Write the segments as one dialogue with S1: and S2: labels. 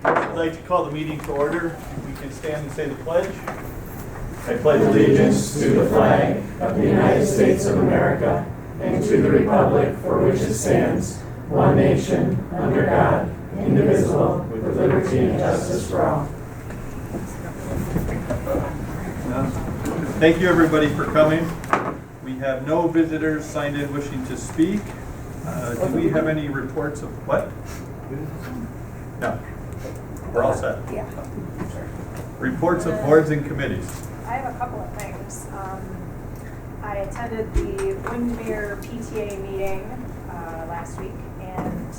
S1: I'd like to call the meeting to order. If we can stand and say the pledge. I pledge allegiance to the flag of the United States of America and to the republic for which it stands, one nation, under God, indivisible, with liberty and justice for all. Thank you everybody for coming. We have no visitors signed in wishing to speak. Do we have any reports of what? No. We're all set.
S2: Yeah.
S1: Reports of boards and committees.
S2: I have a couple of things. I attended the Windermere PTA meeting last week, and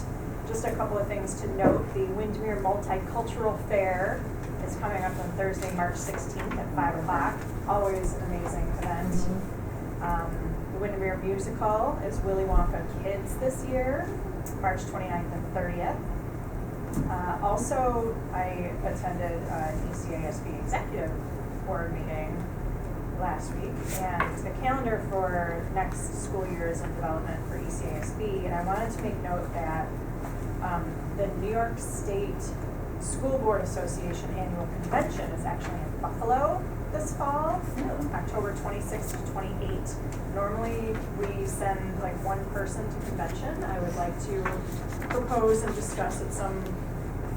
S2: just a couple of things to note. The Windermere Multicultural Fair is coming up on Thursday, March 16th at 5 o'clock. Always an amazing event. The Windermere Musical is Willy Wonka Kids this year, March 29th and 30th. Also, I attended an ECASB executive board meeting last week, and the calendar for next school year is in development for ECASB, and I wanted to make note that the New York State School Board Association annual convention is actually in Buffalo this fall, October 26th to 28th. Normally we send like one person to convention. I would like to propose and discuss at some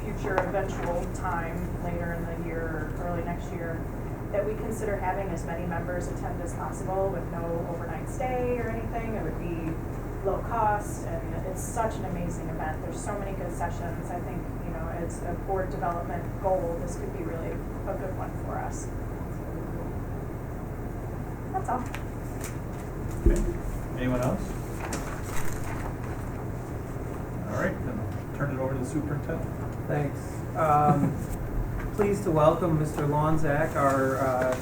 S2: future eventual time later in the year or early next year that we consider having as many members attend as possible with no overnight stay or anything. It would be low cost, and it's such an amazing event. There's so many good sessions. I think, it's a board development goal. This could be really a good one for us. That's all.
S1: Okay. Anyone else? All right, then I'll turn it over to the superintendent.
S3: Thanks. Pleased to welcome Mr. Lonzak, our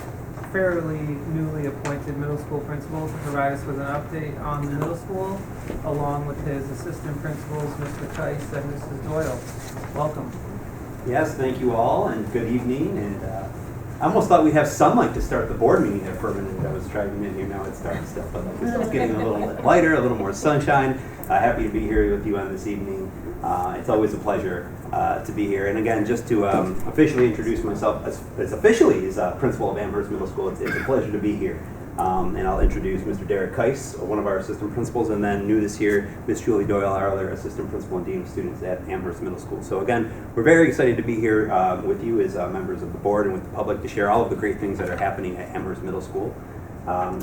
S3: fairly newly appointed middle school principal, to provide us with an update on the middle school, along with his assistant principals, Mr. Tice and Mrs. Doyle. Welcome.
S4: Yes, thank you all, and good evening. And I almost thought we'd have sunlight to start the board meeting there for a minute. I was driving in here, now it's dark still, but it's getting a little lighter, a little more sunshine. Happy to be here with you on this evening. It's always a pleasure to be here. And again, just to officially introduce myself as officially as principal of Amherst Middle School, it's a pleasure to be here. And I'll introduce Mr. Derek Kice, one of our assistant principals, and then new this year, Ms. Julie Doyle, our other assistant principal and dean of students at Amherst Middle School. So again, we're very excited to be here with you as members of the board and with the public to share all of the great things that are happening at Amherst Middle School.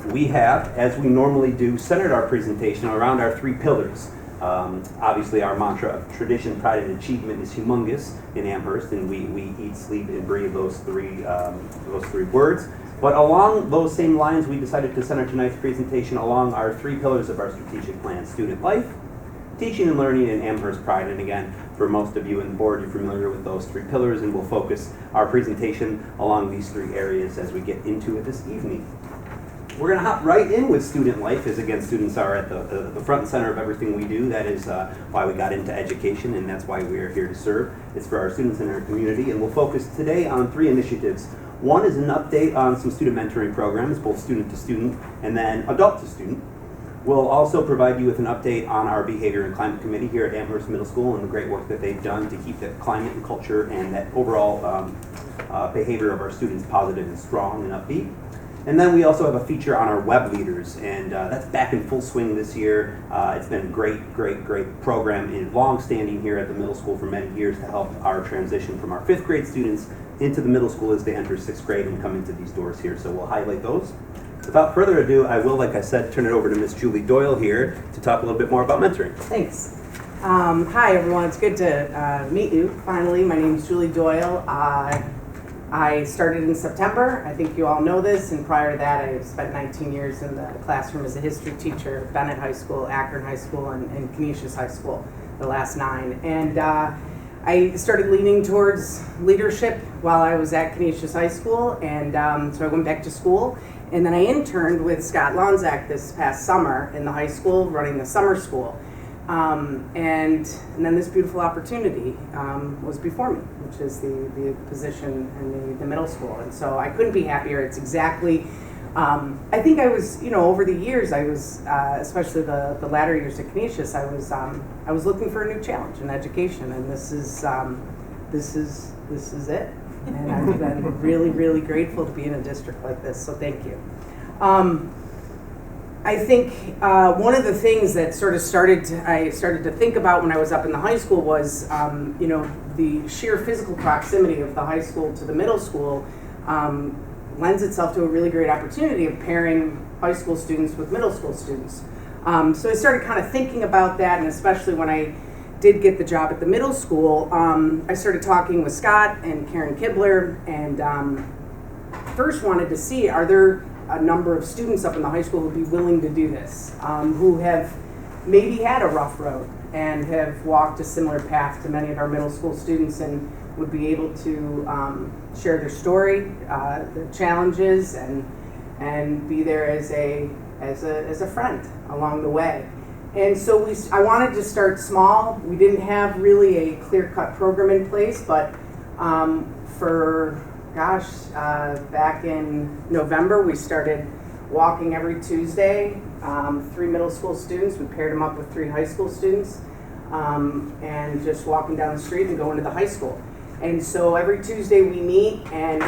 S4: We have, as we normally do, centered our presentation around our three pillars. Obviously, our mantra of tradition, pride, and achievement is humongous in Amherst, and we eat, sleep, and breathe those three words. But along those same lines, we decided to center tonight's presentation along our three pillars of our strategic plan: student life, teaching and learning, and Amherst pride. And again, for most of you in the board, you're familiar with those three pillars, and we'll focus our presentation along these three areas as we get into it this evening. We're going to hop right in with student life, as again, students are at the front and center of everything we do. That is why we got into education, and that's why we are here to serve. It's for our students in our community, and we'll focus today on three initiatives. One is an update on some student mentoring programs, both student to student and then adult to student. We'll also provide you with an update on our Behavior and Climate Committee here at Amherst Middle School and the great work that they've done to keep the climate and culture and that overall behavior of our students positive and strong and upbeat. And then we also have a feature on our web leaders, and that's back in full swing this year. It's been a great program and long-standing here at the middle school for many years to help our transition from our 5th grade students into the middle school as they enter 6th grade and come into these doors here. So we'll highlight those. Without further ado, I will, like I said, turn it over to Miss Julie Doyle here to talk a little bit more about mentoring.
S5: Thanks. Hi, everyone. It's good to meet you, finally. My name is Julie Doyle. I started in September. I think you all know this, and prior to that, I spent 19 years in the classroom as a history teacher at Bennett High School, Akron High School, and Canisius High School, the last 9. And I started leaning towards leadership while I was at Canisius High School, and so I went back to school. And then I interned with Scott Lonzak this past summer in the high school, running the summer school. And then this beautiful opportunity was before me, which is the position in the middle school. And so I couldn't be happier. It's exactly I think I was, over the years, I was, especially the latter years at Canisius, I was looking for a new challenge in education, and this is it. And I've been really, really grateful to be in a district like this. So thank you. I think one of the things that sort of I started to think about when I was up in the high school was, the sheer physical proximity of the high school to the middle school lends itself to a really great opportunity of pairing high school students with middle school students. So I started kind of thinking about that, and especially when I did get the job at the middle school, I started talking with Scott and Karen Kibler, and first wanted to see, are there a number of students up in the high school who would be willing to do this, who have maybe had a rough road and have walked a similar path to many of our middle school students, and would be able to share their story, their challenges, and be there as a friend along the way. And so I wanted to start small. We didn't have really a clear-cut program in place, but back in November, we started walking every Tuesday, 3 middle school students. We paired them up with 3 high school students, and just walking down the street and going to the high school. And so every Tuesday we meet, and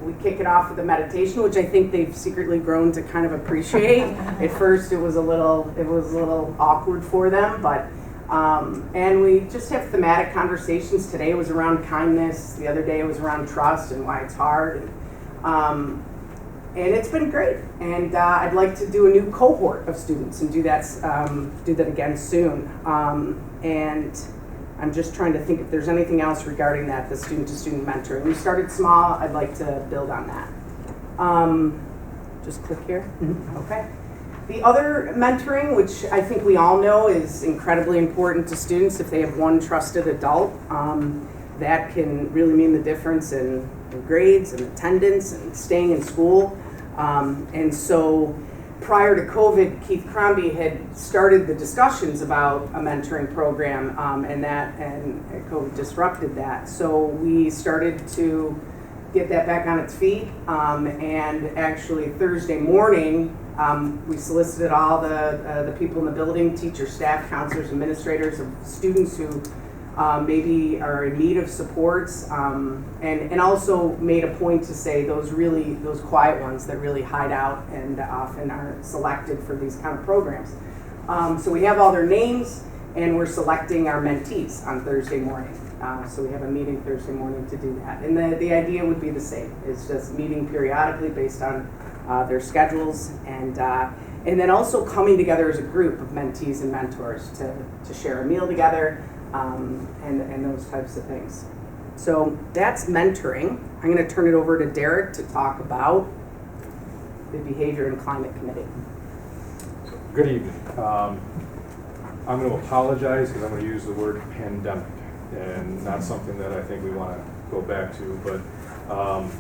S5: we kick it off with a meditation, which I think they've secretly grown to kind of appreciate. At first it was a little awkward for them, but and we just have thematic conversations. Today it was around kindness. The other day it was around trust and why it's hard. And it's been great. And I'd like to do a new cohort of students and do that again soon. And I'm just trying to think if there's anything else regarding that, the student-to-student mentoring. We started small. I'd like to build on that. Just click here. Okay. The other mentoring, which I think we all know is incredibly important to students, if they have one trusted adult, that can really mean the difference in grades and attendance and staying in school. And so prior to COVID, Keith Crombie had started the discussions about a mentoring program, and COVID disrupted that. So we started to get that back on its feet, and actually Thursday morning, we solicited all the people in the building, teachers, staff, counselors, administrators, of students who maybe are in need of supports, and also made a point to say those quiet ones that really hide out and often are selected for these kind of programs. So we have all their names, and we're selecting our mentees on Thursday morning. So we have a meeting Thursday morning to do that. And the idea would be the same. It's just meeting periodically based on their schedules, and then also coming together as a group of mentees and mentors to share a meal together, and those types of things. So that's mentoring. I'm going to turn it over to Derek to talk about the Behavior and Climate Committee.
S6: Good evening. I'm going to apologize because I'm going to use the word pandemic, and not something that I think we want to go back to, but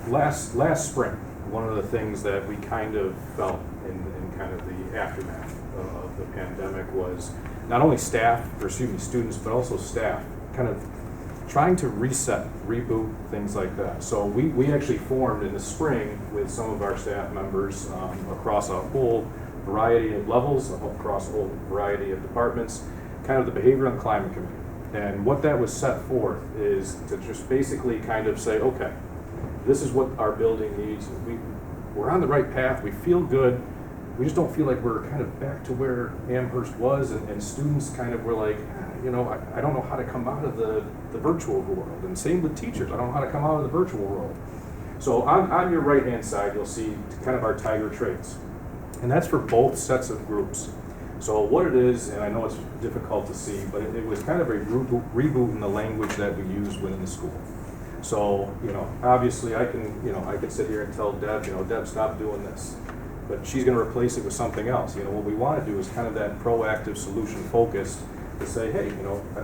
S6: last spring, one of the things that we kind of felt in kind of the aftermath of the pandemic was not only students, but also staff kind of trying to reset, reboot, things like that. So we actually formed in the spring with some of our staff members across a whole variety of levels, across a whole variety of departments, kind of the Behavior and Climate Committee. And what that was set forth is to just basically kind of say, okay, this is what our building needs. We're on the right path. We feel good. We just don't feel like we're kind of back to where Amherst was, and students kind of were like, I don't know how to come out of the virtual world. And same with teachers. I don't know how to come out of the virtual world. So on your right-hand side, you'll see kind of our Tiger traits. And that's for both sets of groups. So what it is, and I know it's difficult to see, but it was kind of a reboot in the language that we use within the school. So, obviously I can sit here and tell Deb, Deb, stop doing this. But she's going to replace it with something else. What we want to do is kind of that proactive, solution focused to say, hey,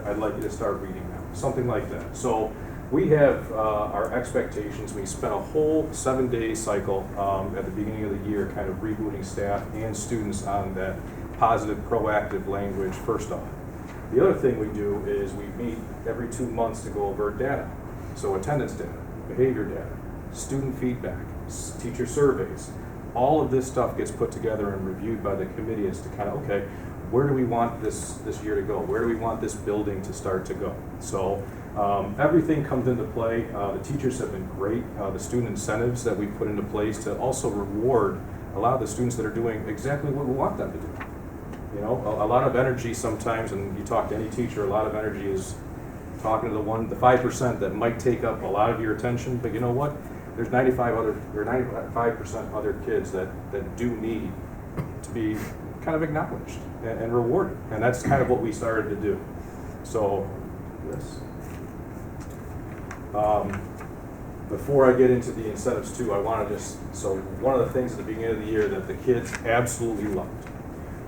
S6: I'd like you to start reading now, something like that. So we have our expectations. We spent a whole 7-day cycle at the beginning of the year kind of rebooting staff and students on that positive, proactive language first off. The other thing we do is we meet every 2 months to go over data. So attendance data, behavior data, student feedback, teacher surveys, all of this stuff gets put together and reviewed by the committee as to kind of, okay, where do we want this year to go? Where do we want this building to start to go? So everything comes into play. The teachers have been great. The student incentives that we put into place to also reward a lot of the students that are doing exactly what we want them to do. You know, a lot of energy sometimes, and you talk to any teacher, a lot of energy is talking to the 5% that might take up a lot of your attention, but you know what? There's 95% other kids that do need to be kind of acknowledged and rewarded, and that's kind of what we started to do. So, this. Before I get into the incentives too, I want to so one of the things at the beginning of the year that the kids absolutely loved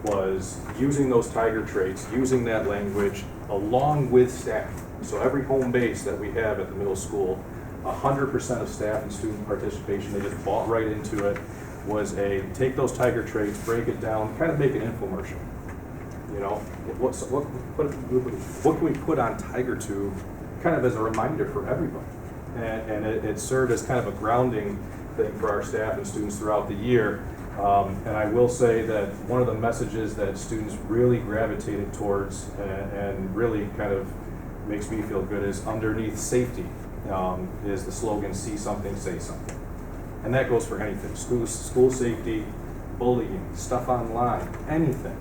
S6: was using those tiger traits, using that language along with staff. So every home base that we have at the middle school, 100% of staff and student participation, they just bought right into it, was take those tiger traits, break it down, kind of make an infomercial. You know, what can we put on Tiger Tube kind of as a reminder for everybody? And it served as kind of a grounding thing for our staff and students throughout the year. And I will say that one of the messages that students really gravitated towards and really kind of makes me feel good is underneath safety is the slogan, see something, say something. And that goes for anything, school safety, bullying, stuff online, anything.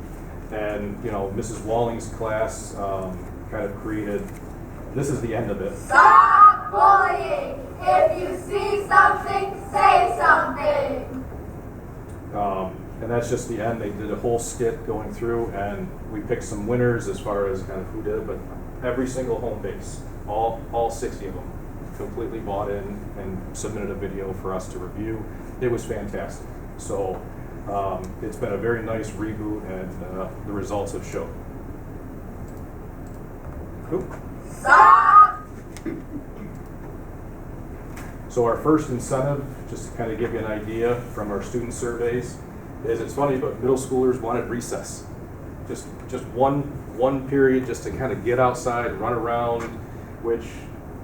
S6: And, you know, Mrs. Walling's class kind of created, this is the end of it.
S7: Stop bullying! If you see something, say something!
S6: And that's just the end. They did a whole skit going through, and we picked some winners as far as kind of who did it, but every single home base, all 60 of them, completely bought in and submitted a video for us to review. It was fantastic. So it's been a very nice reboot, and the results have shown. Cool.
S7: Stop!
S6: So our first incentive, just to kind of give you an idea from our student surveys, is it's funny, but middle schoolers wanted recess. Just one period just to kind of get outside, run around, which,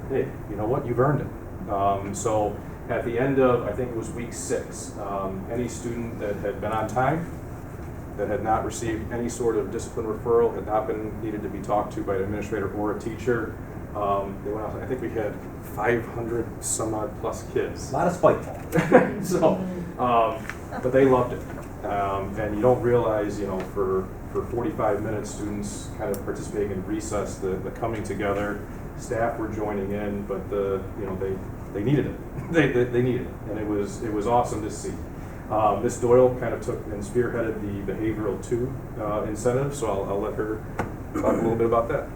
S6: hey, you know what, you've earned it. So at the end of, I think it was week 6, any student that had been on time, that had not received any sort of discipline referral, had not been needed to be talked to by an administrator or a teacher, they went out. I think we had 500 some odd plus kids.
S4: A lot of spiteful.
S6: So, but they loved it. And you don't realize, you know, for 45 minutes, students kind of participating in recess, the coming together, staff were joining in, but they needed it. they needed it, and it was awesome to see. Ms. Doyle kind of took and spearheaded the Behavioral 2 incentive, so I'll let her talk a little bit about that.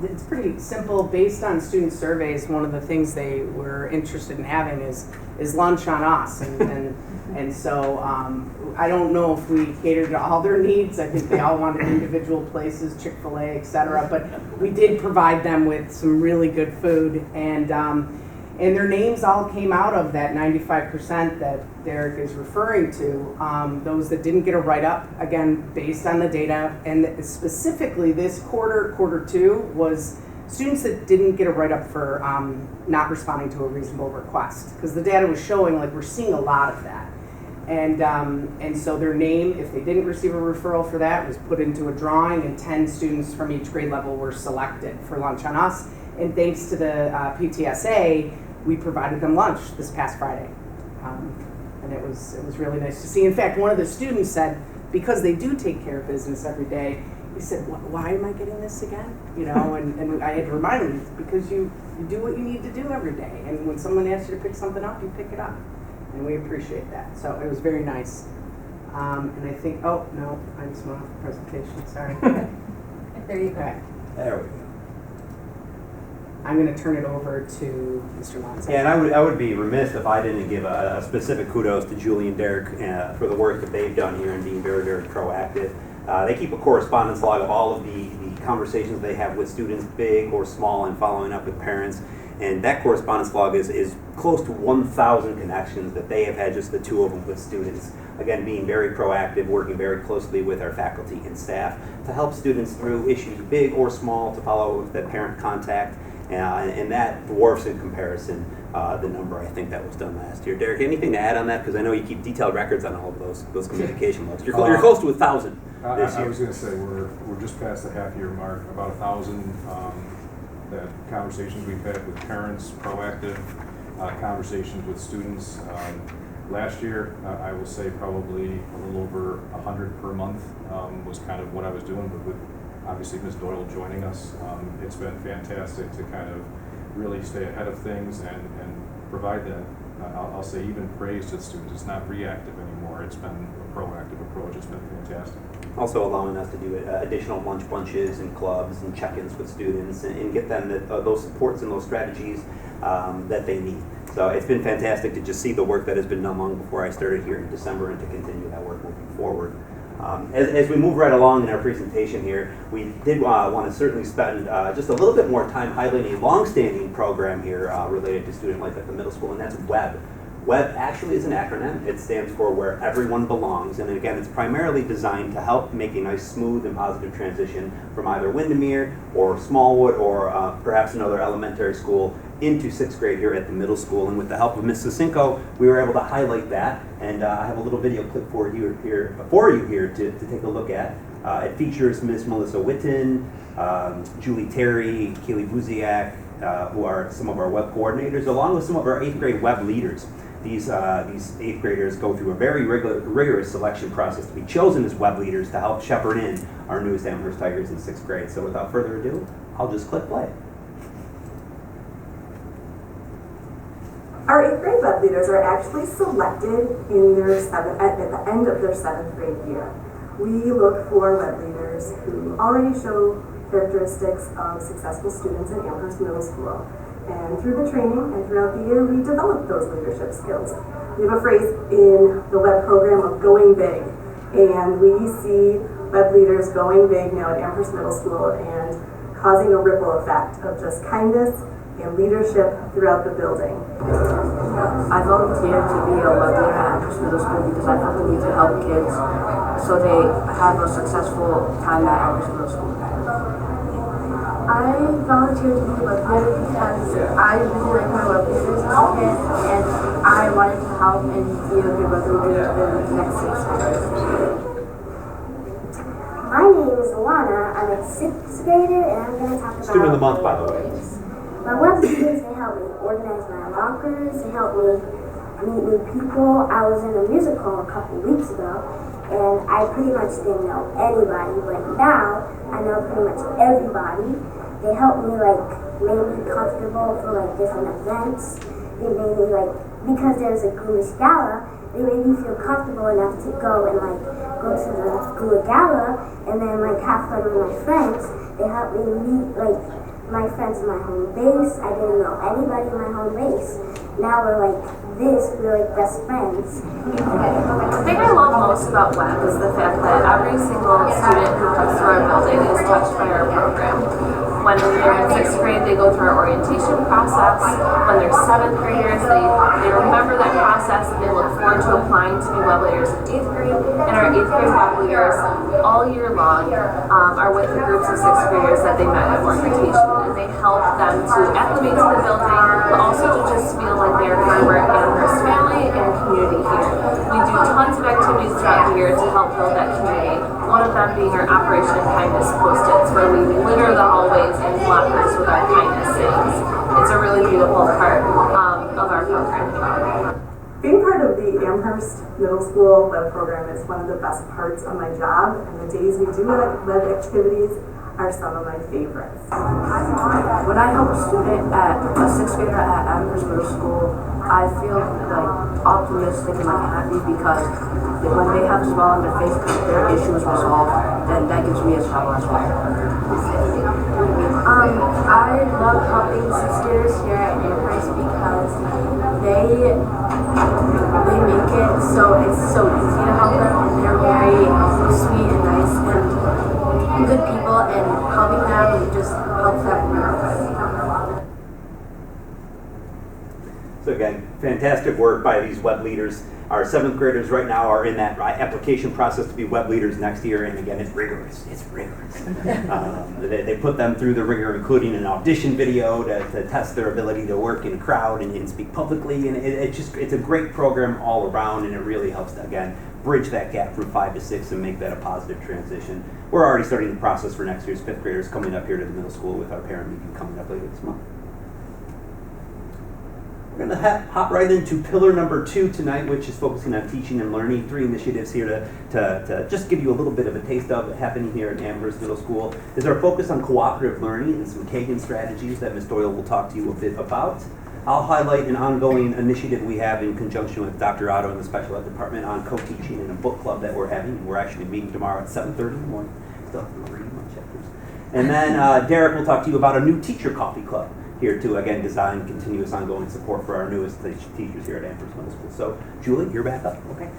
S5: It's pretty simple. Based on student surveys, one of the things they were interested in having is lunch on us, and so I don't know if we catered to all their needs. I think they all wanted individual places, Chick-fil-A, etc. But we did provide them with some really good food, and their names all came out of that 95% that Derek is referring to. Those that didn't get a write-up, again, based on the data, and specifically this quarter 2 was students that didn't get a write-up for not responding to a reasonable request, because the data was showing like we're seeing a lot of that. And so their name, if they didn't receive a referral for that, was put into a drawing, and 10 students from each grade level were selected for Lunch on Us. And thanks to the PTSA, we provided them lunch this past Friday. And it was really nice to see. In fact, one of the students said, because they do take care of business every day, he said, why am I getting this again? You know, and I had to remind him, it's because you do what you need to do every day. And when someone asks you to pick something up, you pick it up. And we appreciate that. So it was very nice. And I think, oh, no, I just went off the presentation, sorry.
S2: There you go.
S5: Okay.
S4: There we go.
S5: I'm going to turn it over to Mr. Monson.
S4: Yeah, and I would be remiss if I didn't give a specific kudos to Julie and Derek for the work that they've done here and being very, very proactive. They keep a correspondence log of all of the conversations they have with students, big or small, and following up with parents. And that correspondence log is close to 1,000 connections that they have had, just the 2 of them, with students. Again, being very proactive, working very closely with our faculty and staff to help students through issues big or small, to follow with that parent contact. And that dwarfs in comparison the number I think that was done last year. Derek, anything to add on that? Because I know you keep detailed records on all of those communication logs. You're close to 1,000 this year.
S6: I was going to say, we're just past the half-year mark, about 1,000 that conversations we've had with parents, proactive conversations with students. Last year, I will say probably a little over 100 per month was kind of what I was doing, but with obviously Ms. Doyle joining us, it's been fantastic to kind of really stay ahead of things and provide that, I'll say, even praise to the students. It's not reactive anymore. It's been a proactive approach. It's been fantastic.
S4: Also allowing us to do additional lunch bunches and clubs and check-ins with students and get them those supports and those strategies that they need. So it's been fantastic to just see the work that has been done long before I started here in December and to continue that work moving forward. As we move right along in our presentation here, we did want to certainly spend just a little bit more time highlighting a long-standing program here related to student life at the middle school, and that's WEB. WEB actually is an acronym. It stands for Where Everyone Belongs, and again, it's primarily designed to help make a nice, smooth, and positive transition from either Windermere or Smallwood or perhaps another elementary school into 6th grade here at the middle school. And with the help of Ms. Susinko, we were able to highlight that, and I have a little video clip for you here to take a look at. It features Ms. Melissa Witten, Julie Terry, Kaylee Buziak, who are some of our WEB coordinators, along with some of our 8th grade WEB leaders. These 8th graders go through a very rigorous selection process to be chosen as WEB leaders to help shepherd in our newest Amherst Tigers in 6th grade. So without further ado, I'll just click play.
S8: Our 8th grade WEB leaders are actually selected in at the end of their 7th grade year. We look for WEB leaders who already show characteristics of successful students in Amherst Middle School. And through the training and throughout the year, we develop those leadership skills. We have a phrase in the WEB program of going big. And we see WEB leaders going big now at Amherst Middle School and causing a ripple effect of just kindness and leadership throughout the building.
S9: I volunteered to be a WEB leader at Amherst Middle School because I felt the need to help kids so they have a successful time at Amherst Middle School.
S10: I volunteered to be a WEB leader because I really like my WEB leaders as a kid, and I wanted to help and be a good WEB leader in the next 6 years.
S11: My name is Alana. I'm a 6th grader, and I'm going to talk about
S4: Student of the month, by the way.
S11: My WEB leaders, they help me organize my lockers, they help me meet new people. I was in a musical a couple weeks ago, and I pretty much didn't know anybody, but now I know pretty much everybody. They helped me make me comfortable for different events. They made me because there's a Ghoulish Gala, they made me feel comfortable enough to go and go to the Ghoulish Gala and then have fun with my friends. They helped me meet my friends in my home base. I didn't know anybody in my home base. Now we're we're best friends.
S9: The thing I love most about WEB is the fact that every single student who comes through our building is touched by our program. When they're in 6th grade, they go through our orientation process. When they're 7th graders, they remember that process and they look forward to applying to be WEB leaders in 8th grade. And our 8th grade WEB leaders all year long are with the groups of 6th graders that they met at orientation. And they help them to acclimate to the building, but also to just feel like they're part of our Amherst family and community here. We do tons of activities throughout the year to help build that community. One of them being our Operation Kindness post-its, where we litter the hallways and lockers with our kindness sayings. It's a really beautiful part of our program.
S8: Being part of the Amherst Middle School WEB program is one of the best parts of my job, and the days we do WEB activities are some of my favorites.
S9: When I help a student a 6th grader at Amherst Middle School, I feel optimistic and happy because when they have a smile on their face because their issue is resolved, then that gives me a smile as well.
S10: I love helping 6th graders here at Amherst because they make it it's so easy to help them, and they're very sweet and nice and good people, and helping them just helps them.
S4: So again, fantastic work by these web leaders. Our 7th graders right now are in that application process to be web leaders next year, and again, it's rigorous. It's rigorous. They put them through the rigor, including an audition video to test their ability to work in a crowd and speak publicly, and it's a great program all around, and it really helps to, again, bridge that gap from 5 to 6 and make that a positive transition. We're already starting the process for next year's 5th graders coming up here to the middle school with our parent meeting coming up later this month. We're going to hop right into pillar number 2 tonight, which is focusing on teaching and learning. 3 initiatives here to just give you a little bit of a taste of it happening here at Amherst Middle School is our focus on cooperative learning and some Kagan strategies that Ms. Doyle will talk to you a bit about. I'll highlight an ongoing initiative we have in conjunction with Dr. Otto and the Special Ed Department on co-teaching in a book club that we're having. We're actually meeting tomorrow at 7:30 in the morning. Still have to read my chapters. And then Derek will talk to you about a new teacher coffee club here to, again, design continuous ongoing support for our newest teachers here at Amherst Middle School. So, Julie, you're back up.
S5: Okay.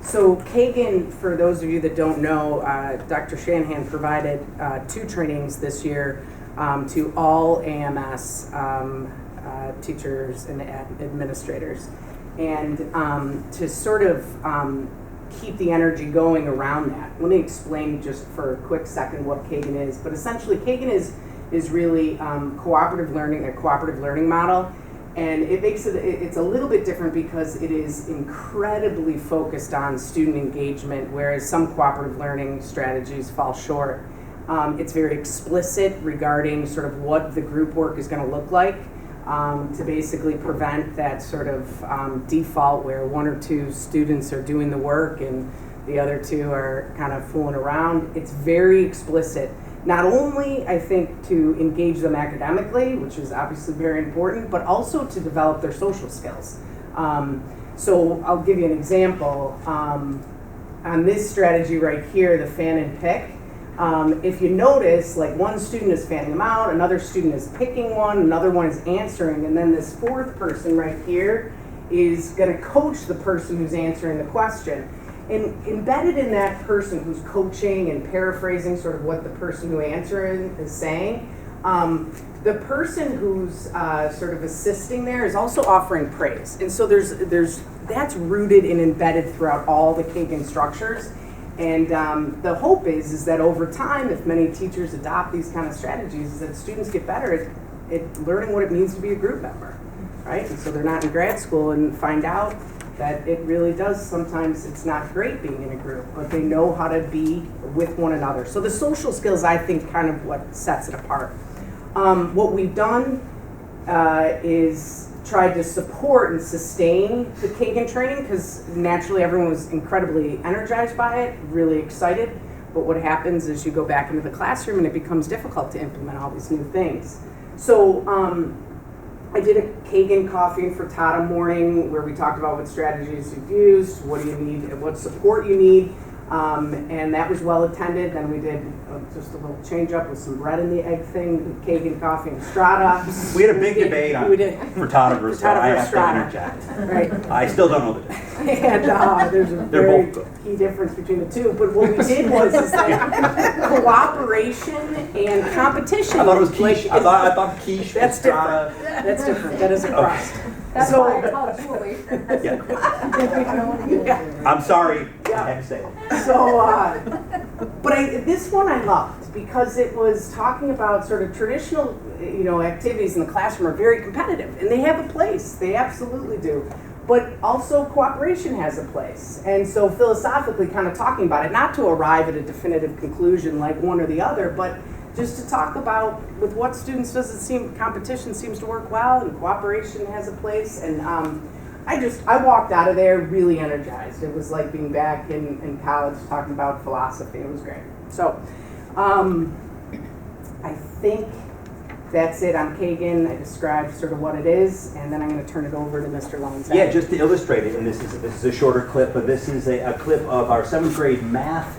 S5: So Kagan, for those of you that don't know, Dr. Shanahan provided 2 trainings this year to all AMS teachers and administrators. And to sort of keep the energy going around that, let me explain just for a quick second what Kagan is. But essentially, Kagan is really cooperative learning, a cooperative learning model. And it makes it's a little bit different because it is incredibly focused on student engagement, whereas some cooperative learning strategies fall short. It's very explicit regarding sort of what the group work is going to look like to basically prevent that sort of default where 1 or 2 students are doing the work and the other 2 are kind of fooling around. It's very explicit. Not only, I think, to engage them academically, which is obviously very important, but also to develop their social skills. So I'll give you an example. On this strategy right here, the fan and pick, if you notice, like one student is fanning them out, another student is picking one, another one is answering, and then this 4th person right here is going to coach the person who's answering the question. And embedded in that person who's coaching and paraphrasing sort of what the person who answering is saying, the person who's sort of assisting there is also offering praise. And so that's rooted and embedded throughout all the Kagan structures. And the hope is that over time, if many teachers adopt these kind of strategies, that students get better at learning what it means to be a group member, right? And so they're not in grad school and find out that it really does, sometimes it's not great being in a group, but they know how to be with one another. So the social skills, I think, kind of what sets it apart. What we've done is tried to support and sustain the Kagan training because naturally everyone was incredibly energized by it, really excited. But what happens is you go back into the classroom and it becomes difficult to implement all these new things. So I did a Kagan coffee and frittata morning where we talked about what strategies you've used, what do you need, what support you need, and that was well attended. Then we did just a little change up with some bread in the egg thing, Kagan coffee and strata.
S4: We had a big debate on frittata versus strata. I have to interject. Right. I still don't know the difference.
S5: And there's a very key difference between the two. But what we did was that cooperation and competition.
S4: I thought it was quiche. I thought quiche.
S5: That's different. That's different. That is a crust.
S9: That's
S5: so,
S9: why I called Julie.
S4: Yeah. I'm sorry.
S5: Yeah.
S4: I had to say it.
S5: So, but this one I loved because it was talking about sort of traditional, activities in the classroom are very competitive, and they have a place. They absolutely do. But also cooperation has a place. And so philosophically kind of talking about it, not to arrive at a definitive conclusion like one or the other, but just to talk about with what students does it seem competition seems to work well and cooperation has a place. And I walked out of there really energized. It was like being back in college talking about philosophy. It was great. So I think that's it on Kagan. I described sort of what it is, and then I'm going to turn it over to Mr. Lonzak.
S4: Yeah, just to illustrate it, and this is a shorter clip, but this is a clip of our 7th grade math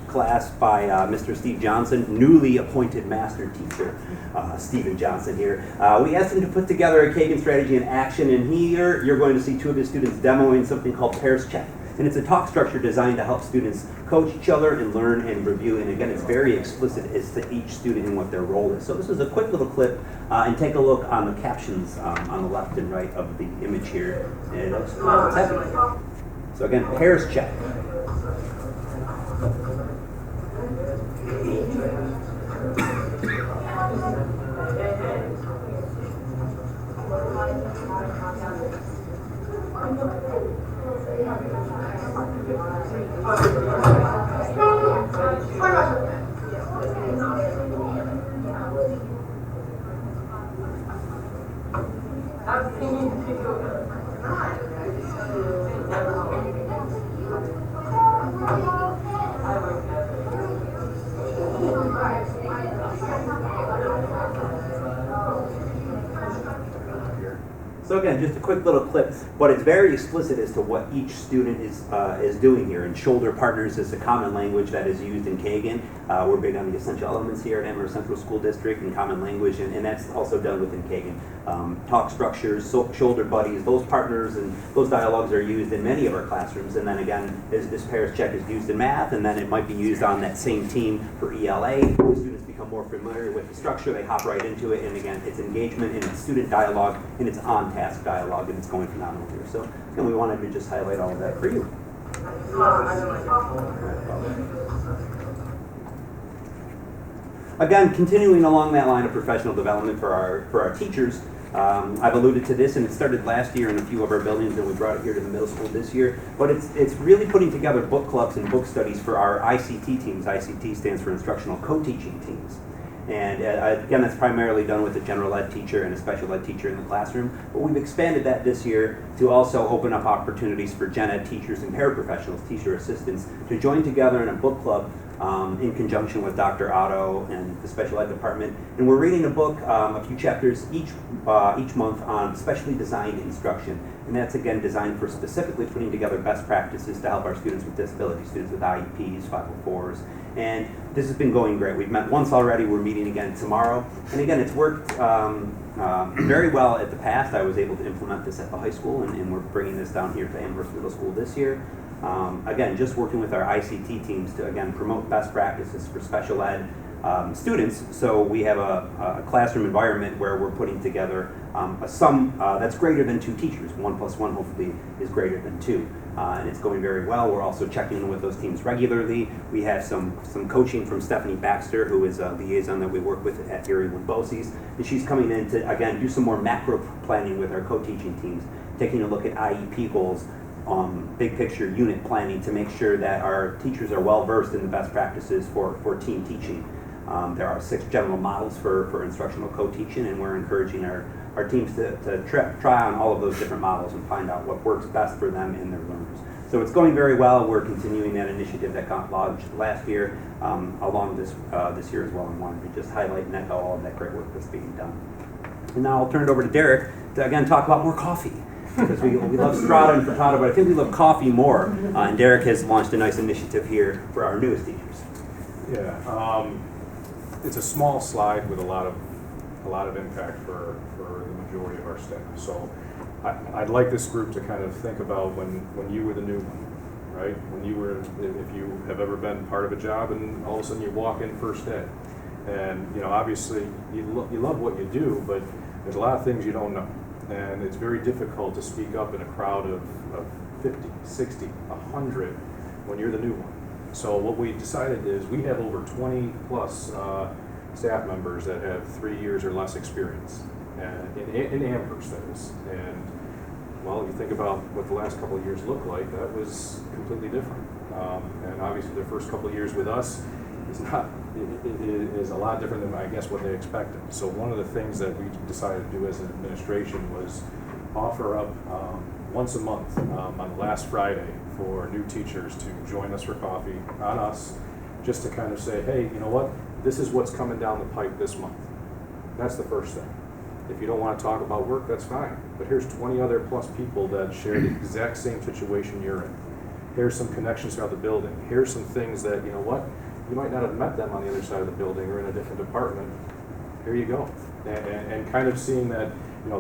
S4: class by Mr. Steve Johnson, newly appointed master teacher, Stephen Johnson here. We asked him to put together a Kagan strategy in action, and here you're going to see 2 of his students demoing something called Pairs Check. And it's a talk structure designed to help students coach each other and learn and review. And again, it's very explicit as to each student and what their role is. So this is a quick little clip, and take a look on the captions on the left and right of the image here. And let's what's happening. So again, pairs check. So again, just a quick little clip, but it's very explicit as to what each student is doing here. And shoulder partners is a common language that is used in Kagan. We're big on the essential elements here at Amherst Central School District and common language, and that's also done within Kagan. Talk structures, shoulder buddies, those partners and those dialogues are used in many of our classrooms. And then again, this pairs check is used in math, and then it might be used on that same team for ELA. The students become more familiar with the structure, they hop right into it, and again, it's engagement and it's student dialogue and it's on-task dialogue, and it's going phenomenal here. So, and we wanted to just highlight all of that for you. Again, continuing along that line of professional development for our teachers, I've alluded to this, and it started last year in a few of our buildings, and we brought it here to the middle school this year. But it's really putting together book clubs and book studies for our ICT teams. ICT stands for Instructional Co-Teaching Teams. And again, that's primarily done with a general ed teacher and a special ed teacher in the classroom. But we've expanded that this year to also open up opportunities for gen ed teachers and paraprofessionals, teacher assistants, to join together in a book club in conjunction with Dr. Otto and the special ed department. And we're reading a book, a few chapters each month on specially designed instruction. And that's again designed for specifically putting together best practices to help our students with disabilities, students with IEPs, 504s. And this has been going great. We've met once already, we're meeting again tomorrow. And again, it's worked very well at the past. I was able to implement this at the high school, and we're bringing this down here to Amherst Middle School this year. Again, just working with our ICT teams to, again, promote best practices for special ed students. So we have a classroom environment where we're putting together a sum that's greater than 2 teachers. 1 + 1 hopefully is greater than 2. And it's going very well. We're also checking in with those teams regularly. We have some coaching from Stephanie Baxter, who is a liaison that we work with at Erie Limbosi's. And she's coming in to, again, do some more macro planning with our co-teaching teams, taking a look at IEP goals, big picture unit planning to make sure that our teachers are well versed in the best practices for team teaching. There are 6 general models for instructional co-teaching, and we're encouraging our teams to try on all of those different models and find out what works best for them and their learners. So it's going very well. We're continuing that initiative that got launched last year along this year as well, and wanted to just highlight and echo all of that great work that's being done. And now I'll turn it over to Derek to again talk about more coffee. Because we love Strata and Frittata, but I think we love coffee more. And Derek has launched a nice initiative here for our newest teachers.
S6: Yeah, it's a small slide with a lot of impact for the majority of our staff. So I'd like this group to kind of think about when you were the new one, right? When you were, if you have ever been part of a job and all of a sudden you walk in first day, and obviously you love what you do, but there's a lot of things you don't know. And it's very difficult to speak up in a crowd of 50, 60, 100 when you're the new one. So what we decided is we have over 20 plus staff members that have 3 years or less experience, and in Amherst that is. And well, you think about what the last couple of years looked like, that was completely different. And obviously their first couple of years with us is a lot different than I guess what they expected. So one of the things that we decided to do as an administration was offer up once a month on the last Friday for new teachers to join us for coffee on us, just to kind of say, hey, you know what, this is what's coming down the pipe this month. That's the first thing. If you don't want to talk about work, that's fine. But here's 20 other plus people that share the exact same situation you're in. Here's some connections throughout the building. Here's some things that, you know what, you might not have met them on the other side of the building or in a different department. Here you go. And kind of seeing that,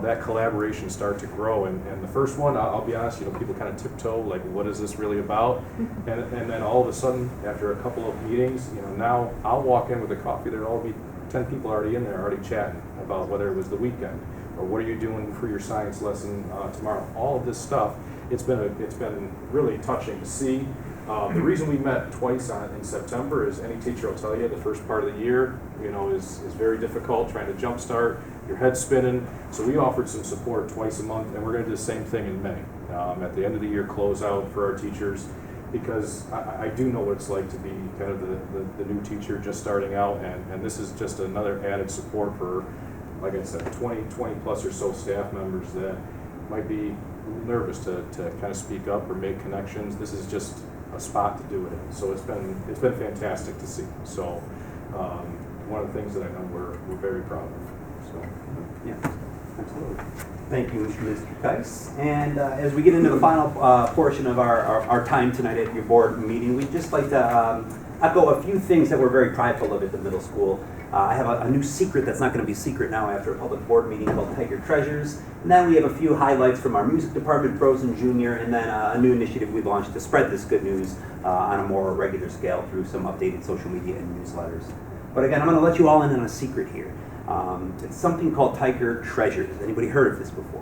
S6: that collaboration start to grow. And the first one, I'll be honest, people kind of tiptoe, like, what is this really about? And then all of a sudden, after a couple of meetings, now I'll walk in with a coffee, there'll be 10 people already in there, already chatting about whether it was the weekend, or what are you doing for your science lesson tomorrow. All of this stuff, it's been really touching to see. The reason we met twice in September is any teacher will tell you the first part of the year, is very difficult, trying to jumpstart, your head's spinning. So we offered some support twice a month, and we're going to do the same thing in May. At the end of the year, close out for our teachers, because I do know what it's like to be kind of the new teacher just starting out, and this is just another added support for, like I said, 20 plus or so staff members that might be nervous to kind of speak up or make connections. This is just a spot to do it in. So it's been fantastic to see. So one of the things that I know we're very proud of. So
S4: yeah, absolutely. Thank you, Mr. Keiss. And as we get into the final portion of our time tonight at your board meeting, we'd just like to echo a few things that we're very prideful of at the middle school. I have a new secret that's not going to be secret now after a public board meeting called Tiger Treasures. And then we have a few highlights from our music department, Frozen Junior, and then a new initiative we launched to spread this good news on a more regular scale through some updated social media and newsletters. But again, I'm going to let you all in on a secret here. It's something called Tiger Treasures. Anybody heard of this before?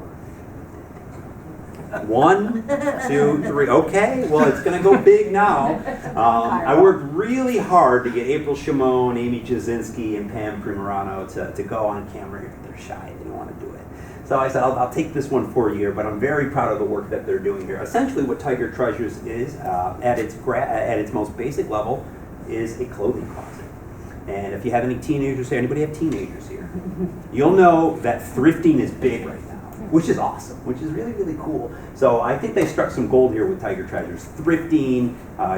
S4: 1, 2, 3. Okay, well, it's going to go big now. I worked really hard to get April Shimon, Amy Jasinski, and Pam Primerano to go on camera here. They're shy. They don't want to do it. So I said, I'll take this one for a year, but I'm very proud of the work that they're doing here. Essentially, what Tiger Treasures is, at its most basic level, is a clothing closet. And if you have any teenagers here, anybody have teenagers here? You'll know that thrifting is big right now, which is awesome, which is really, really cool. So I think they struck some gold here with Tiger Treasures. Thrifting,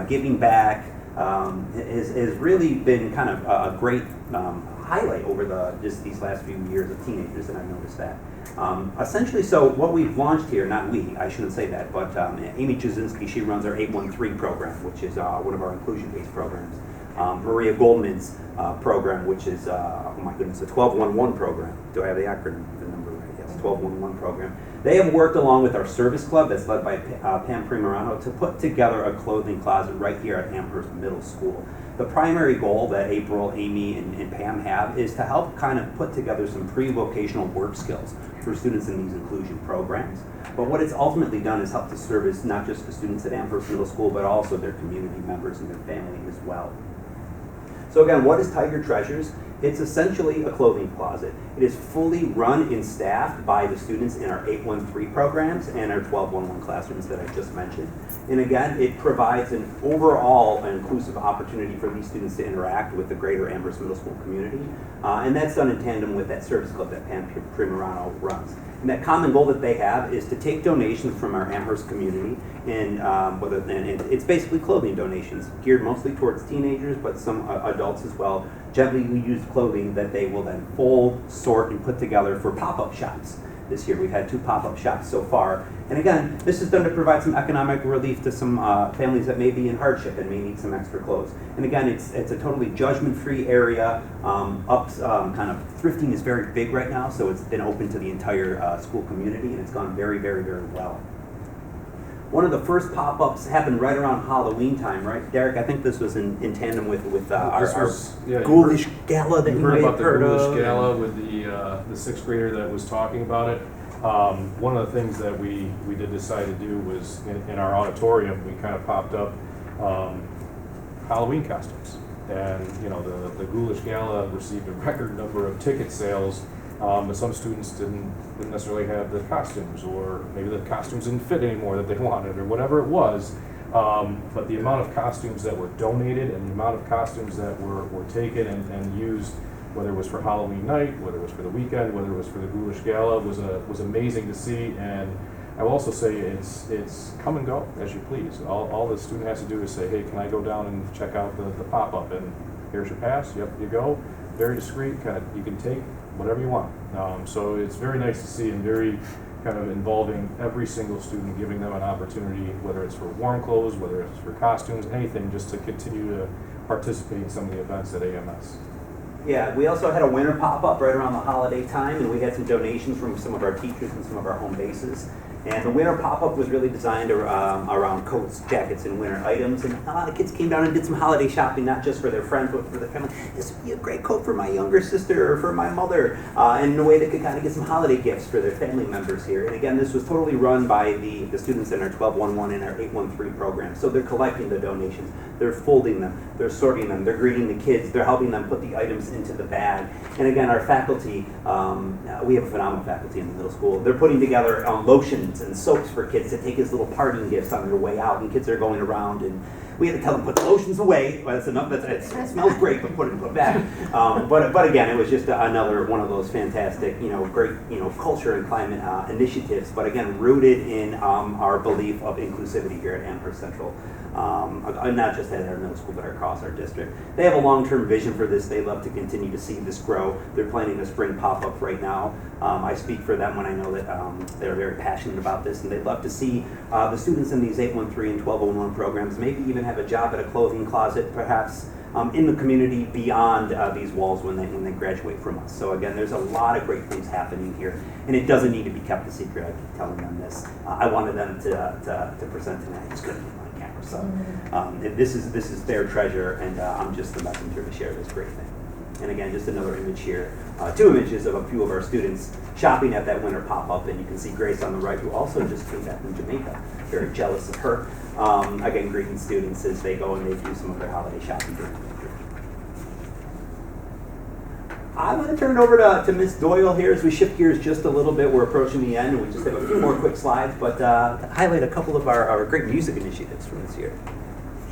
S4: giving back, has really been kind of a great highlight over just these last few years of teenagers, and I've noticed that. Essentially, so what we've launched here, not we, I shouldn't say that, but Amy Jasinski, she runs our 813 program, which is one of our inclusion-based programs. Maria Goldman's program, which is, oh my goodness, a 1211 program. Do I have the acronym, the number right? Yes, 1211 program. They have worked along with our service club that's led by Pam Primerano to put together a clothing closet right here at Amherst Middle School. The primary goal that April, Amy, and Pam have is to help kind of put together some pre-vocational work skills for students in these inclusion programs. But what it's ultimately done is help to service not just the students at Amherst Middle School, but also their community members and their family as well. So again, what is Tiger Treasures? It's essentially a clothing closet. It is fully run and staffed by the students in our 813 programs and our 1211 classrooms that I just mentioned. And again, it provides an overall inclusive opportunity for these students to interact with the greater Amherst Middle School community. And that's done in tandem with that service club that Pam Primerano runs. And that common goal that they have is to take donations from our Amherst community, and it's basically clothing donations geared mostly towards teenagers, but some adults as well. Gently used clothing that they will then fold, sort, and put together for pop-up shops. This year we've had 2 pop-up shops so far. And again, this is done to provide some economic relief to some families that may be in hardship and may need some extra clothes. And again, it's a totally judgment-free area. Kind of thrifting is very big right now, so it's been open to the entire school community, and it's gone very, very, very well. One of the first pop-ups happened right around Halloween time, right, Derek? I think this was in tandem with our Ghoulish Gala that you might have heard of.
S6: The Ghoulish Gala with the 6th grader that was talking about it. One of the things that we did decide to do was in our auditorium, we kind of popped up Halloween costumes. And the Ghoulish Gala received a record number of ticket sales. But some students didn't necessarily have the costumes, or maybe the costumes didn't fit anymore that they wanted, or whatever it was. But the amount of costumes that were donated and the amount of costumes that were taken and used, whether it was for Halloween night, whether it was for the weekend, whether it was for the Ghoulish Gala, was amazing to see. And I will also say it's come and go as you please. All the student has to do is say, hey, can I go down and check out the pop-up? And here's your pass. Yep, you go. Very discreet. You can take whatever you want. So it's very nice to see, and very kind of involving every single student, giving them an opportunity, whether it's for warm clothes, whether it's for costumes, anything, just to continue to participate in some of the events at AMS.
S4: Yeah, we also had a winter pop-up right around the holiday time, and we had some donations from some of our teachers and some of our home bases. And the winter pop-up was really designed around coats, jackets, and winter items. And a lot of kids came down and did some holiday shopping, not just for their friends, but for their family. This would be a great coat for my younger sister or for my mother, and in a way they could kind of get some holiday gifts for their family members here. And again, this was totally run by the students in our 1211 and our 813 program. So they're collecting the donations, they're folding them, they're sorting them, they're greeting the kids, they're helping them put the items into the bag. And again, our faculty, we have a phenomenal faculty in the middle school. They're putting together lotions and soaps for kids to take as little parting gifts on their way out, and kids are going around, and we had to tell them put the lotions away. Well, that's enough. It smells great, but put it back. But again, it was just another one of those fantastic, great, culture and climate initiatives. But again, rooted in our belief of inclusivity here at Amherst Central. Not just at our middle school, but across our district. They have a long-term vision for this. They love to continue to see this grow. They're planning a spring pop-up right now. I speak for them when I know that they're very passionate about this, and they'd love to see the students in these 813 and 1201 programs maybe even have a job at a clothing closet, perhaps in the community beyond these walls when they graduate from us. So again, there's a lot of great things happening here, and it doesn't need to be kept a secret. I keep telling them this. I wanted them to present tonight. It's good to be on camera. So this is their treasure, and I'm just the messenger to share this great thing. And again, just another image here, 2 images of a few of our students shopping at that winter pop-up, and you can see Grace on the right, who also just came back from Jamaica. Very jealous of her. Again, greeting students as they go and they do some of their holiday shopping during the winter. I'm going to turn it over to Ms. Doyle here as we shift gears just a little bit. We're approaching the end, and we just have a few more quick slides, but to highlight a couple of our great music initiatives from this year.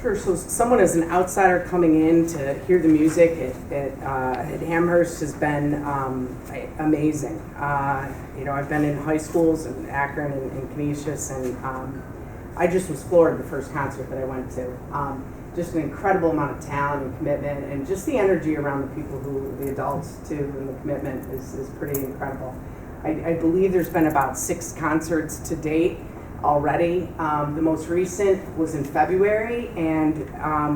S5: Sure. So someone as an outsider coming in to hear the music at Amherst has been amazing. I've been in high schools in Akron and Canisius, and I just was floored the first concert that I went to. Just an incredible amount of talent and commitment, and just the energy around the people the adults too, and the commitment is pretty incredible. I believe there's been about 6 concerts to date already. The most recent was in February, and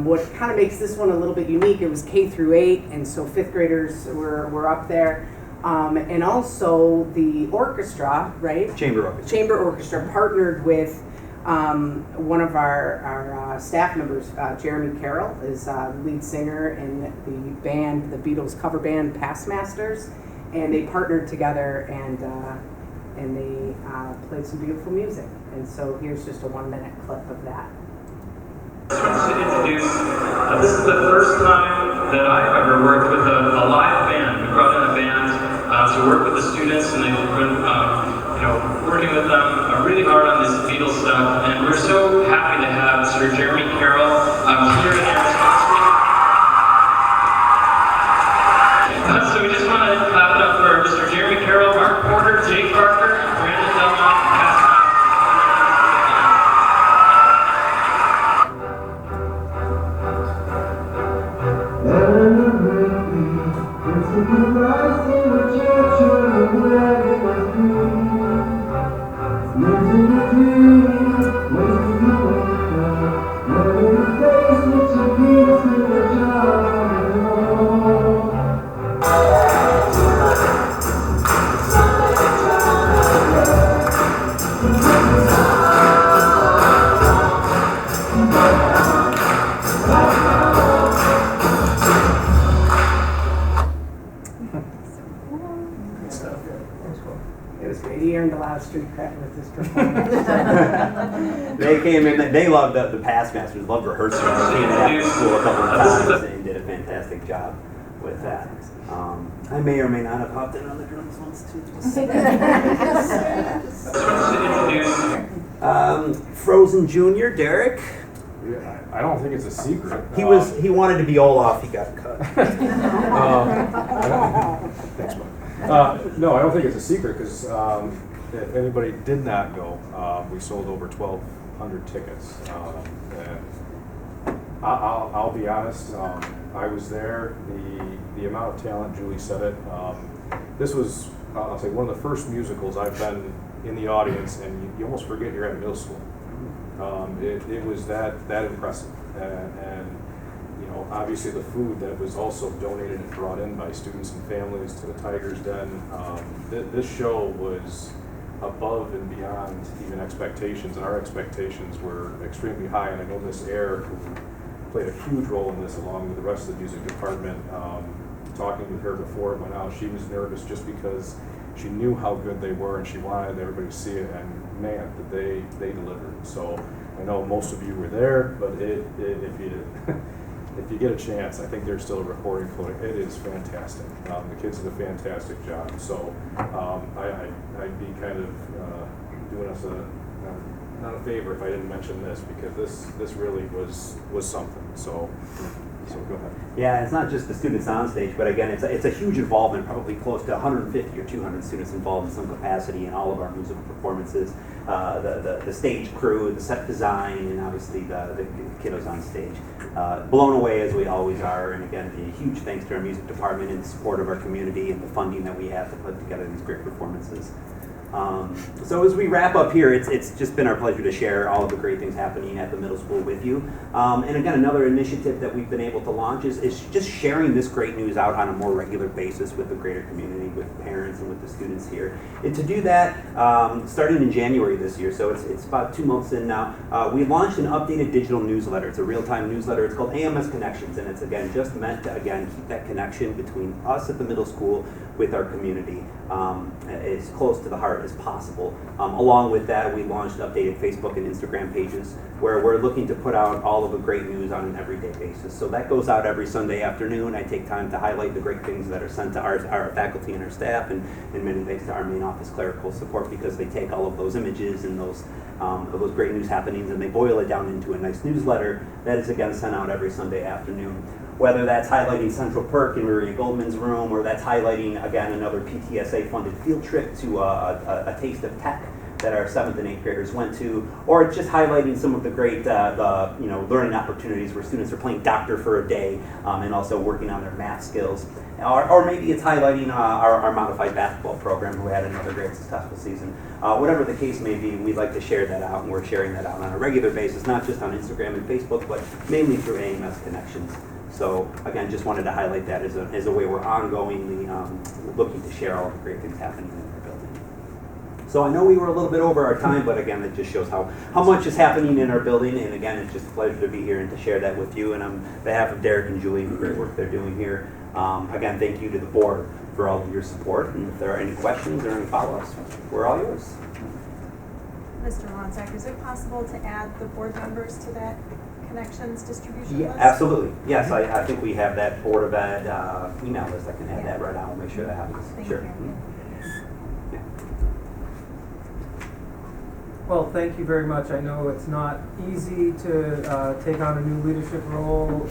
S5: what kind of makes this one a little bit unique, it was K through 8, and so 5th graders were up there. And also the orchestra, right?
S4: Chamber Orchestra.
S5: Chamber Orchestra partnered with one of our staff members, Jeremy Carroll, is lead singer in the band, the Beatles cover band Pastmasters, and they partnered together and they played some beautiful music. And so here's just a 1-minute clip of that.
S12: I want to introduce, this is the first time that I've ever worked with a live band. We brought in a band to work with the students, and they've been working with them really hard on this Beatles stuff. And we're so happy to have Sir Jeremy Carroll here at Amherst. So we just want to clap it up for Mr. Jeremy Carroll, Mark Porter, Jake Parker, Brandon Delmont, and Cass.
S5: He earned a lot of street cred with this performance.
S4: They came in, they loved the Pastmasters, loved rehearsing. They came in after school a couple of times and did a fantastic job with that. I may or may not have hopped in on the drums once too. Frozen Jr., Derek.
S6: Yeah, I don't think it's a secret.
S4: He wanted to be Olaf, he got cut.
S6: Thanks, Mike. No, I don't think it's a secret because if anybody did not go, we sold over 1,200 tickets. And I'll be honest, I was there. The amount of talent, Julie said it. This was, I'll say, one of the first musicals I've been in the audience, and you almost forget you're at middle school. It was that impressive, and obviously the food that was also donated and brought in by students and families to the Tigers Den. This show was above and beyond even expectations, and our expectations were extremely high. And I know Miss Air, who played a huge role in this along with the rest of the music department, talking with her before it went out, she was nervous just because she knew how good they were and she wanted everybody to see it, and man, that they delivered. So I know most of you were there, but if you get a chance, I think there's still a recording floating. It is fantastic. The kids did a fantastic job. So I'd be kind of doing us not a favor if I didn't mention this, because this really was something. So go ahead.
S4: Yeah, it's not just the students on stage, but again, it's a huge involvement, probably close to 150 or 200 students involved in some capacity in all of our musical performances. The stage crew, the set design, and obviously the kiddos on stage. Blown away as we always are, and again, a huge thanks to our music department and the support of our community and the funding that we have to put together these great performances. So as we wrap up here, it's just been our pleasure to share all of the great things happening at the middle school with you. And again, another initiative that we've been able to launch is just sharing this great news out on a more regular basis with the greater community, with parents and with the students here. And to do that, starting in January this year, so it's about 2 months in now, we launched an updated digital newsletter. It's a real-time newsletter. It's called AMS Connections, and it's again just meant to keep that connection between us at the middle school with our community as close to the heart as possible. Along with that, we launched updated Facebook and Instagram pages where we're looking to put out all of the great news on an everyday basis. So that goes out every Sunday afternoon. I take time to highlight the great things that are sent to our faculty and our staff, and many thanks to our main office clerical support, because they take all of those images and those great news happenings and they boil it down into a nice newsletter that is again sent out every Sunday afternoon. Whether that's highlighting Central Perk in Maria Goldman's room, or that's highlighting, again, another PTSA-funded field trip to a Taste of Tech that our 7th and 8th graders went to, or it's just highlighting some of the great learning opportunities where students are playing doctor for a day and also working on their math skills. Or maybe it's highlighting our modified basketball program, who had another great successful season. Whatever the case may be, we'd like to share that out, and we're sharing that out on a regular basis, not just on Instagram and Facebook, but mainly through AMS Connections. So again, just wanted to highlight that as a way we're ongoingly looking to share all the great things happening in our building. So I know we were a little bit over our time, but again, it just shows how much is happening in our building. And again, it's just a pleasure to be here and to share that with you. And on behalf of Derek and Julie, the great work they're doing here, again, thank you to the board for all of your support. And if there are any questions or any follow-ups, we're all yours.
S2: Mr. Lonzak, is it possible to add the board members to that Connections distribution
S4: Yeah,
S2: list?
S4: absolutely. Yes, I think we have that Board of Ed email list. I can add that right now and make sure that happens.
S2: Thank
S4: Sure.
S2: you.
S4: Yeah.
S3: Well, thank you very much. I know it's not easy to take on a new leadership role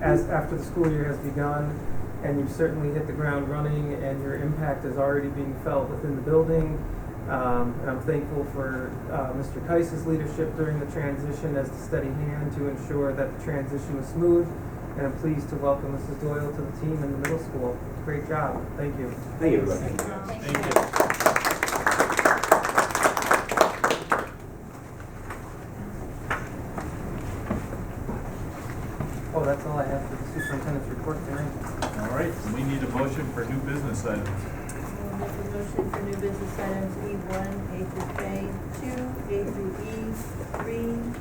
S3: after the school year has begun, and you've certainly hit the ground running, and your impact is already being felt within the building. And I'm thankful for Mr. Keis's leadership during the transition as the steady hand to ensure that the transition was smooth. And I'm pleased to welcome Mrs. Doyle to the team in the middle school. Great job. Thank you.
S4: Thank you, everybody.
S1: Thank you.
S3: Oh, that's all I have for the superintendent's report tonight.
S1: All right, we need a motion for new business items.
S13: We'll make a motion for new business items E1, A through K, 2, A through E, 3,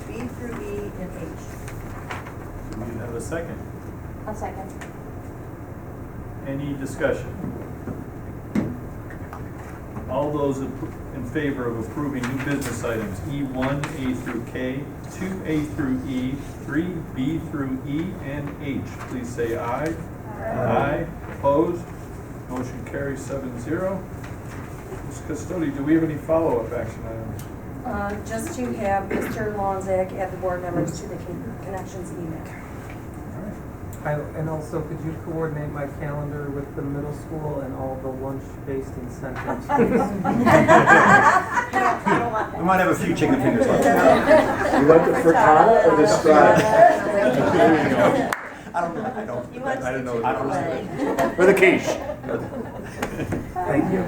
S13: B through E, and H.
S1: Do we have a second?
S2: A second.
S1: Any discussion? All those in favor of approving new business items E1, A through K, 2A through E, 3B through E, and H, please say aye. Aye. Opposed? Motion carries 7-0. Ms. Custodi, do we have any follow-up action items?
S14: Just to have Mr. Lonzak add the board members to the Connections email.
S3: And also, could you coordinate my calendar with the middle school and all the lunch-based incentives?
S4: We might have a few chicken fingers left.
S1: You want the frittata or the strata?
S4: I don't know.
S1: I don't know.
S4: Or the quiche.
S3: Thank you.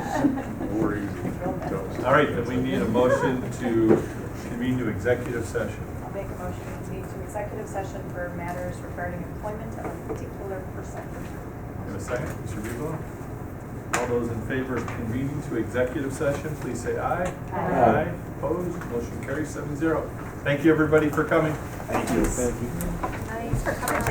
S1: All right, then we need a motion to convene to executive session.
S2: I'll make a motion motion into executive session for matters regarding employment of a particular person.
S1: In a second, Mr. Bugle. All those in favor of convening to executive session, please say aye.
S2: Aye.
S1: Opposed, motion carries 7-0. Thank you, everybody, for coming.
S4: Thank you.
S2: Thanks for coming.